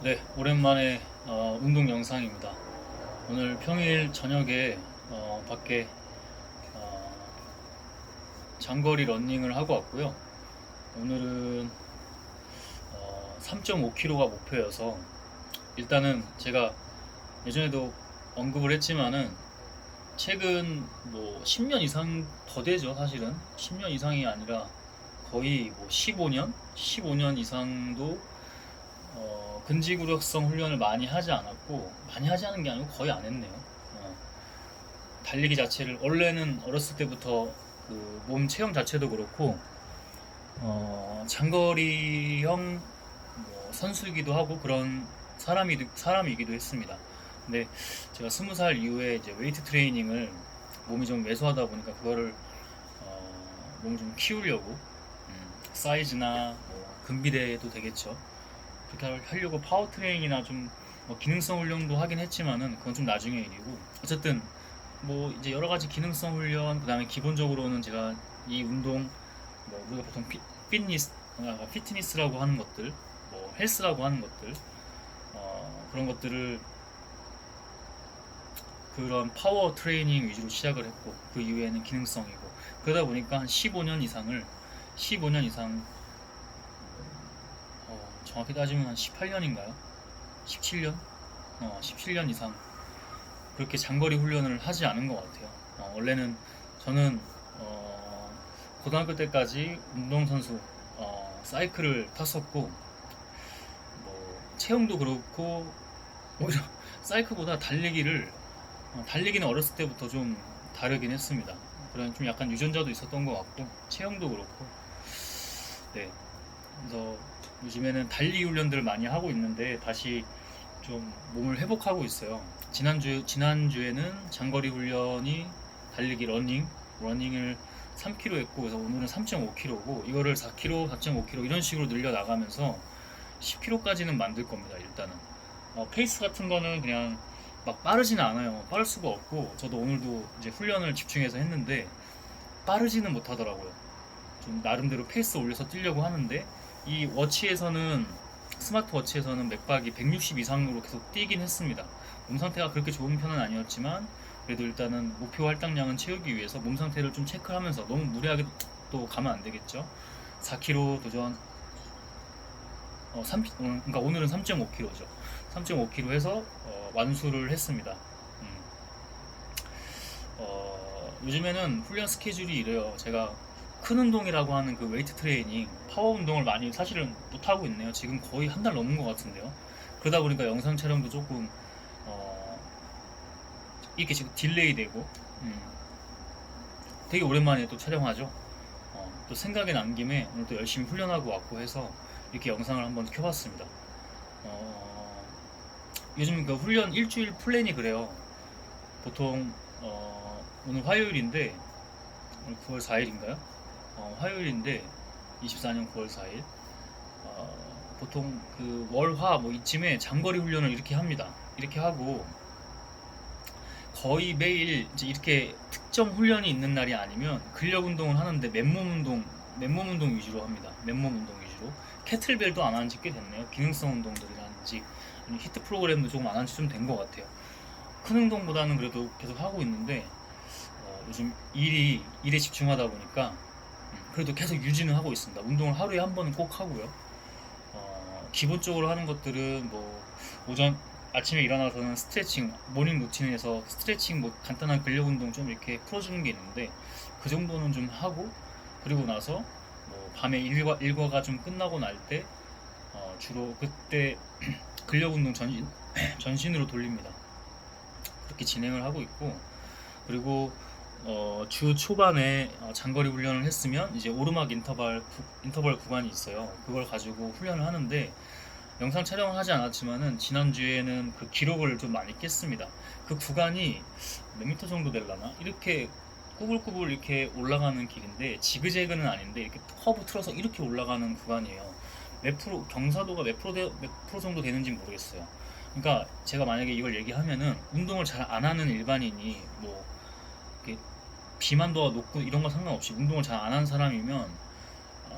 네, 오랜만에 운동 영상입니다. 오늘 평일 저녁에 밖에 어, 장거리 러닝을 하고 왔고요. 오늘은 3.5km가 목표여서 일단은 제가 예전에도 언급을 했지만은 최근 뭐 10년 이상 더 되죠, 사실은. 10년 이상이 아니라 거의 뭐 15년? 15년 이상도 근지구력성 훈련을 많이 하지 않았고, 많이 하지 않은 게 아니고 거의 안 했네요. 달리기 자체를 원래는 어렸을 때부터 그 몸 체형 자체도 그렇고 장거리형 뭐 선수이기도 하고 그런 사람이기도 했습니다. 근데 제가 20살 이후에 이제 웨이트 트레이닝을 몸이 좀 왜소하다 보니까 그거를 몸을 좀 키우려고 사이즈나 뭐 근비대도 되겠죠. 그렇게 하려고 파워 트레이닝이나 좀뭐 기능성 훈련도 하긴 했지만은 그건 좀 나중의 일이고 어쨌든 뭐 이제 여러 가지 기능성 훈련 그다음에 기본적으로는 제가 이 운동 뭐 우리가 보통 피트니스라고 하는 것들 뭐 헬스라고 하는 것들 그런 것들을 그런 파워 트레이닝 위주로 시작을 했고 그 이후에는 기능성이고 그러다 보니까 한 15년 이상 정확히 따지면 한 18년인가요? 17년? 17년 이상 그렇게 장거리 훈련을 하지 않은 것 같아요. 원래는 저는 고등학교 때까지 운동선수 사이클을 탔었고 뭐 체형도 그렇고 오히려 사이클보다 달리기는 어렸을 때부터 좀 다르긴 했습니다. 그런 좀 약간 유전자도 있었던 것 같고 체형도 그렇고 네 그래서 요즘에는 달리기 훈련들을 많이 하고 있는데 다시 좀 몸을 회복하고 있어요. 지난주에는 장거리 훈련이 달리기 러닝을 3km 했고 그래서 오늘은 3.5km고 이거를 4km, 4.5km 이런 식으로 늘려 나가면서 10km까지는 만들 겁니다. 일단은 페이스 같은 거는 그냥 막 빠르지는 않아요. 빠를 수가 없고 저도 오늘도 이제 훈련을 집중해서 했는데 빠르지는 못하더라고요. 좀 나름대로 페이스 올려서 뛰려고 하는데 이 워치에서는 스마트워치에서는 맥박이 160 이상으로 계속 뛰긴 했습니다. 몸 상태가 그렇게 좋은 편은 아니었지만 그래도 일단은 목표 할당량은 채우기 위해서 몸 상태를 좀 체크하면서 너무 무리하게 또 가면 안 되겠죠. 4km 도전, 그러니까 오늘은 3.5km죠. 3.5km 해서 완수를 했습니다. 음, 요즘에는 훈련 스케줄이 이래요. 제가 큰 운동이라고 하는 그 웨이트 트레이닝, 파워 운동을 많이 사실은 못하고 있네요. 지금 거의 한 달 넘은 것 같은데요. 그러다 보니까 영상 촬영도 조금, 어, 이렇게 지금 딜레이 되고, 되게 오랜만에 또 촬영하죠. 또 생각이 난 김에 오늘 또 열심히 훈련하고 왔고 해서 이렇게 영상을 한번 켜봤습니다. 어, 요즘 그 훈련 일주일 플랜이 그래요. 보통, 오늘 화요일인데, 오늘 9월 4일인가요? 화요일인데 24년 9월 4일 보통 그 월화 뭐 이쯤에 장거리 훈련을 이렇게 합니다. 이렇게 하고 거의 매일 이제 이렇게 특정 훈련이 있는 날이 아니면 근력 운동을 하는데 맨몸 운동 위주로 합니다. 맨몸 운동 위주로. 캐틀벨도 안 한지 꽤 됐네요. 기능성 운동들이라든지 히트 프로그램도 조금 안 한지 좀 된 것 같아요. 큰 운동보다는 그래도 계속 하고 있는데 요즘 일에 집중하다 보니까 그래도 계속 유지는 하고 있습니다. 운동을 하루에 한 번은 꼭 하고요. 기본적으로 하는 것들은 뭐 오전 아침에 일어나서는 스트레칭 모닝 루틴에서 스트레칭 뭐 간단한 근력 운동 좀 이렇게 풀어주는 게 있는데 그 정도는 좀 하고 그리고 나서 뭐 밤에 일과가 좀 끝나고 날 때 주로 그때 근력 운동 전신으로 돌립니다. 그렇게 진행을 하고 있고 그리고 주 초반에 장거리 훈련을 했으면 이제 오르막 인터벌 구간이 있어요. 그걸 가지고 훈련을 하는데 영상 촬영을 하지 않았지만은 지난주에는 그 기록을 좀 많이 깼습니다. 그 구간이 몇 미터 정도 될라나? 이렇게 꾸불꾸불 이렇게 올라가는 길인데 지그재그는 아닌데 이렇게 커브 틀어서 이렇게 올라가는 구간이에요. 몇 프로 경사도가 몇 프로 정도 되는지 모르겠어요. 그러니까 제가 만약에 이걸 얘기하면은 운동을 잘 안 하는 일반인이 뭐 이렇게 비만도가 높고 이런 거 상관없이 운동을 잘 안 하는 사람이면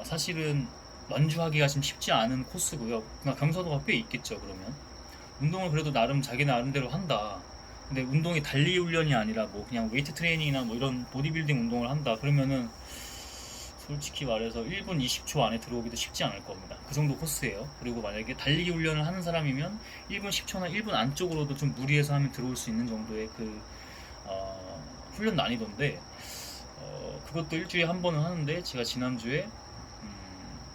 사실은 완주하기가 좀 쉽지 않은 코스고요. 그러니까 경사도가 꽤 있겠죠. 그러면 운동을 그래도 나름 자기 나름대로 한다. 근데 운동이 달리기 훈련이 아니라 뭐 그냥 웨이트 트레이닝이나 뭐 이런 보디빌딩 운동을 한다. 그러면은 솔직히 말해서 1분 20초 안에 들어오기도 쉽지 않을 겁니다. 그 정도 코스예요. 그리고 만약에 달리기 훈련을 하는 사람이면 1분 10초나 1분 안쪽으로도 좀 무리해서 하면 들어올 수 있는 정도의 훈련 난이도인데, 그것도 일주일에 한 번은 하는데, 제가 지난주에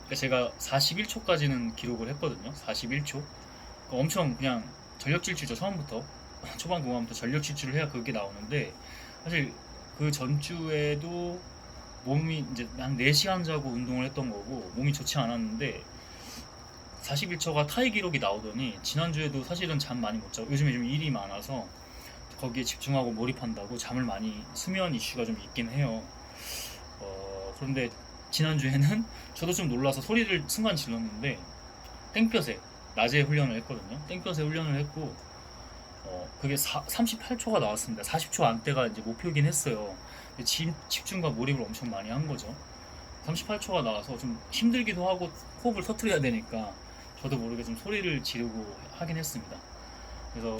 그러니까 제가 41초까지는 기록을 했거든요. 41초. 그러니까 엄청 그냥 전력 질주죠. 처음부터 초반 구간부터 전력 질주를 해야 그게 나오는데, 사실 그 전주에도 몸이 이제 한 4시간 자고 운동을 했던 거고 몸이 좋지 않았는데 41초가 타이 기록이 나오더니, 지난주에도 사실은 잠 많이 못 자고 요즘에 좀 일이 많아서 거기에 집중하고 몰입한다고 잠을 많이, 수면 이슈가 좀 있긴 해요. 그런데 지난주에는 저도 좀 놀라서 소리를 순간 질렀는데, 땡볕에 낮에 훈련을 했거든요. 땡볕에 훈련을 했고 그게 38초가 나왔습니다. 40초 안대가 이제 목표긴 했어요. 집중과 몰입을 엄청 많이 한 거죠. 38초가 나와서 좀 힘들기도 하고 호흡을 터트려야 되니까 저도 모르게 좀 소리를 지르고 하긴 했습니다. 그래서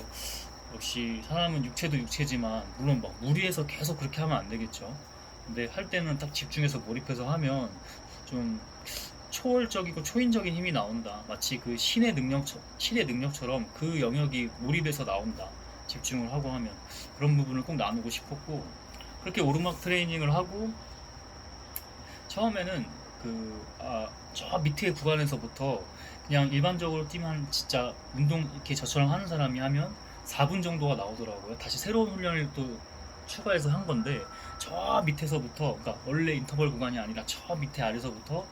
역시 사람은 육체도 육체지만 물론 막 무리해서 계속 그렇게 하면 안 되겠죠. 근데 할 때는 딱 집중해서 몰입해서 하면 좀 초월적이고 초인적인 힘이 나온다. 마치 그 신의 능력처럼 그 영역이 몰입해서 나온다. 집중을 하고 하면 그런 부분을 꼭 나누고 싶었고, 그렇게 오르막 트레이닝을 하고 처음에는 저 밑에 구간에서부터 그냥 일반적으로 뛰면 진짜 운동 이렇게 저처럼 하는 사람이 하면 4분 정도가 나오더라고요. 다시 새로운 훈련을 또 추가해서 한 건데, 저 밑에서부터, 그러니까 원래 인터벌 구간이 아니라 저 밑에 아래서부터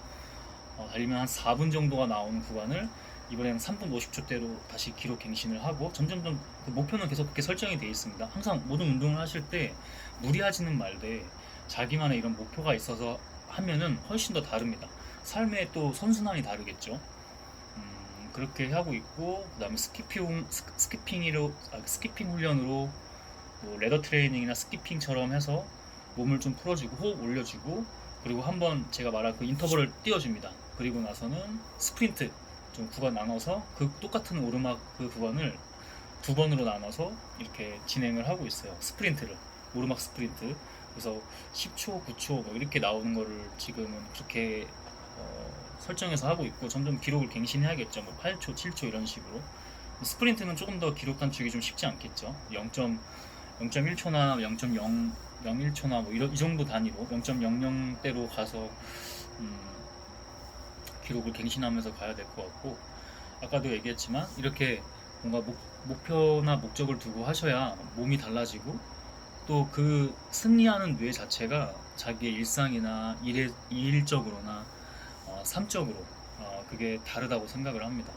달리면 한 4분 정도가 나오는 구간을 이번에는 3분 50초대로 다시 기록 갱신을 하고, 점점점 그 목표는 계속 그렇게 설정이 되어 있습니다. 항상 모든 운동을 하실 때 무리하지는 말되 자기만의 이런 목표가 있어서 하면은 훨씬 더 다릅니다. 삶의 또 선순환이 다르겠죠. 그렇게 하고 있고, 그 다음에 스키핑 훈련으로 뭐 레더 트레이닝이나 스키핑처럼 해서 몸을 좀 풀어주고 호흡 올려주고, 그리고 한번 제가 말한 그 인터벌을 띄워줍니다. 그리고 나서는 스프린트 좀 구간 나눠서 그 똑같은 오르막 그 구간을 2번으로 나눠서 이렇게 진행을 하고 있어요. 스프린트를, 오르막 스프린트. 그래서 10초, 9초 뭐 이렇게 나오는 거를 지금은 그렇게 설정해서 하고 있고, 점점 기록을 갱신해야겠죠. 뭐 8초, 7초 이런 식으로. 스프린트는 조금 더 기록 단축이 좀 쉽지 않겠죠. 0.1초나 0.001초나 뭐 이 정도 단위로 0.00대로 가서 기록을 갱신하면서 가야 될 것 같고, 아까도 얘기했지만 이렇게 뭔가 목표나 목적을 두고 하셔야 몸이 달라지고, 또 그 승리하는 뇌 자체가 자기의 일상이나 일적으로나 삶적으로 그게 다르다고 생각을 합니다.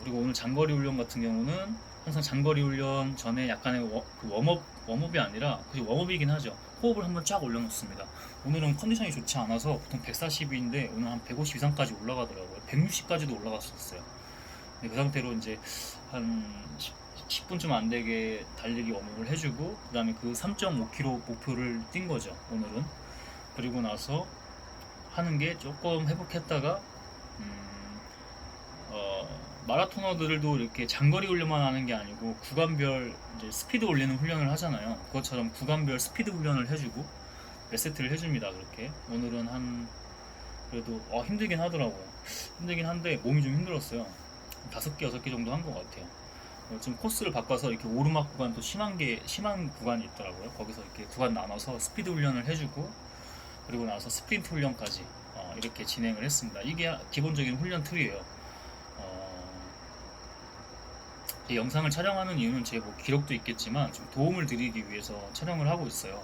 그리고 오늘 장거리 훈련 같은 경우는 항상 장거리 훈련 전에 약간의 웜업이 아니라, 그게 웜업이긴 하죠. 호흡을 한번 쫙 올려놓습니다. 오늘은 컨디션이 좋지 않아서 보통 140인데 오늘 한 150 이상까지 올라가더라고요. 160까지도 올라갔었어요. 그 상태로 이제 한 10분쯤 안 되게 달리기 웜업을 해주고, 그 다음에 그 3.5km 목표를 뛴 거죠, 오늘은. 그리고 나서 하는 게 조금 회복했다가, 마라토너들도 이렇게 장거리 훈련만 하는 게 아니고 구간별 이제 스피드 올리는 훈련을 하잖아요. 그것처럼 구간별 스피드 훈련을 해주고 몇 세트를 해줍니다. 그렇게 오늘은 그래도 힘들긴 하더라고요. 힘들긴 한데 몸이 좀 힘들었어요. 5개, 6개 정도 한 것 같아요. 좀 코스를 바꿔서 이렇게 오르막 구간, 또 심한 구간이 있더라고요. 거기서 이렇게 구간 나눠서 스피드 훈련을 해주고, 그리고 나서 스프린트 훈련까지 이렇게 진행을 했습니다. 이게 기본적인 훈련 틀이에요. 이 영상을 촬영하는 이유는 제 뭐 기록도 있겠지만 좀 도움을 드리기 위해서 촬영을 하고 있어요.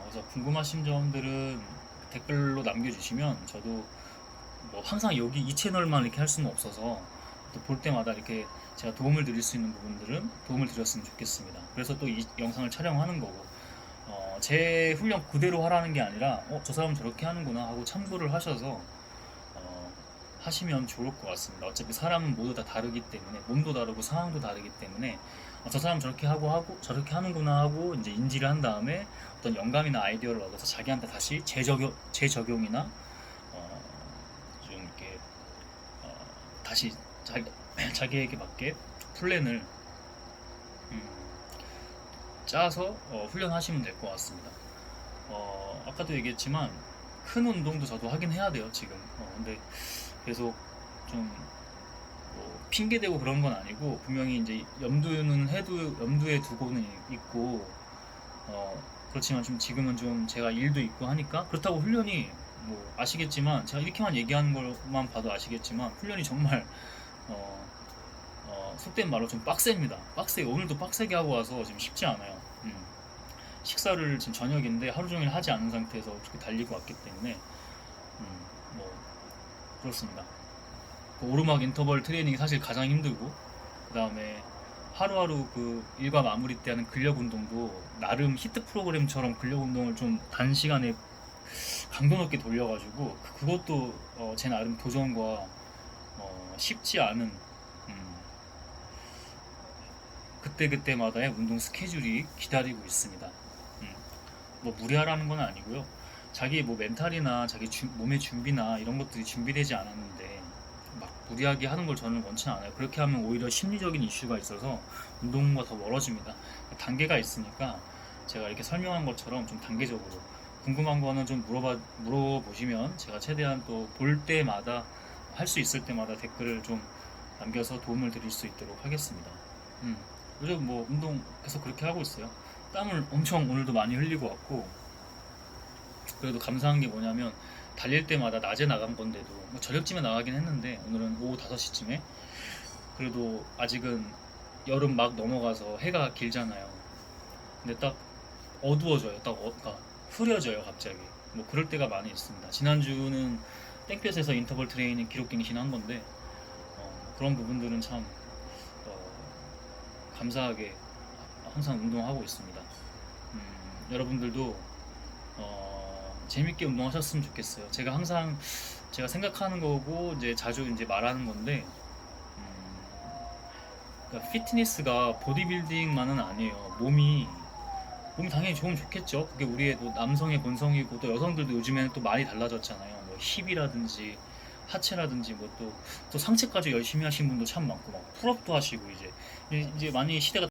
그래서 궁금하신 점들은 댓글로 남겨주시면, 저도 뭐 항상 여기 이 채널만 이렇게 할 수는 없어서 또 볼 때마다 이렇게 제가 도움을 드릴 수 있는 부분들은 도움을 드렸으면 좋겠습니다. 그래서 또 이 영상을 촬영하는 거고, 제 훈련 그대로 하라는 게 아니라 저 사람 저렇게 하는구나 하고 참고를 하셔서 하시면 좋을 것 같습니다. 어차피 사람은 모두 다 다르기 때문에, 몸도 다르고 상황도 다르기 때문에 저 사람 저렇게 하고 저렇게 하는구나 하고 이제 인지를 한 다음에 어떤 영감이나 아이디어를 얻어서 자기한테 다시 재적용이나 좀 다시 자기에게 맞게 플랜을 음, 짜서 훈련하시면 될 것 같습니다. 아까도 얘기했지만 큰 운동도 저도 하긴 해야 돼요 지금. 근데 계속 좀 핑계 대고 그런 건 아니고 분명히 이제 염두에 두고는 있고 그렇지만 좀 지금은 좀 제가 일도 있고 하니까 그렇다고 훈련이 뭐 아시겠지만 제가 이렇게만 얘기하는 것만 봐도 아시겠지만 훈련이 정말 어, 속된 말로 좀 빡셉니다. 오늘도 빡세게 하고 와서 지금 쉽지 않아요. 식사를 지금 저녁인데 하루 종일 하지 않은 상태에서 그렇게 달리고 왔기 때문에 뭐 그렇습니다. 그 오르막 인터벌 트레이닝이 사실 가장 힘들고 그 다음에 하루하루 그 일과 마무리 때 하는 근력 운동도 나름 히트 프로그램처럼 근력 운동을 좀 단시간에 강도 높게 돌려가지고 그것도 제 나름 도전과 쉽지 않은 음, 그때그때마다의 운동 스케줄이 기다리고 있습니다. 뭐 무리하라는 건 아니고요. 자기 뭐 멘탈이나 자기 몸의 준비나 이런 것들이 준비되지 않았는데 막 무리하게 하는 걸 저는 원치는 않아요. 그렇게 하면 오히려 심리적인 이슈가 있어서 운동과 더 멀어집니다. 단계가 있으니까 제가 이렇게 설명한 것처럼 좀 단계적으로 궁금한 거는 좀 물어보시면 제가 최대한 또 볼 때마다 할 수 있을 때마다 댓글을 좀 남겨서 도움을 드릴 수 있도록 하겠습니다. 요즘 뭐 운동 계속 그렇게 하고 있어요. 땀을 엄청 오늘도 많이 흘리고 왔고 그래도 감사한 게 뭐냐면 달릴 때마다 낮에 나간 건데도 뭐 저녁쯤에 나가긴 했는데 오늘은 오후 5시쯤에 그래도 아직은 여름 막 넘어가서 해가 길잖아요. 근데 딱 어두워져요. 그러니까 흐려져요 갑자기. 뭐 그럴 때가 많이 있습니다. 지난주는 땡볕에서 인터벌 트레이닝 기록 갱신한 건데 그런 부분들은 참 감사하게 항상 운동하고 있습니다. 여러분들도 재밌게 운동하셨으면 좋겠어요. 제가 항상 제가 생각하는 거고 이제 자주 이제 말하는 건데 그러니까 피트니스가 보디빌딩만은 아니에요. 몸이 당연히 좋으면 좋겠죠. 그게 우리의 또 남성의 본성이고 또 여성들도 요즘에는 또 많이 달라졌잖아요. 뭐 힙이라든지 하체라든지 뭐 또 상체까지 열심히 하신 분도 참 많고 막 풀업도 하시고 이제 많이 시대가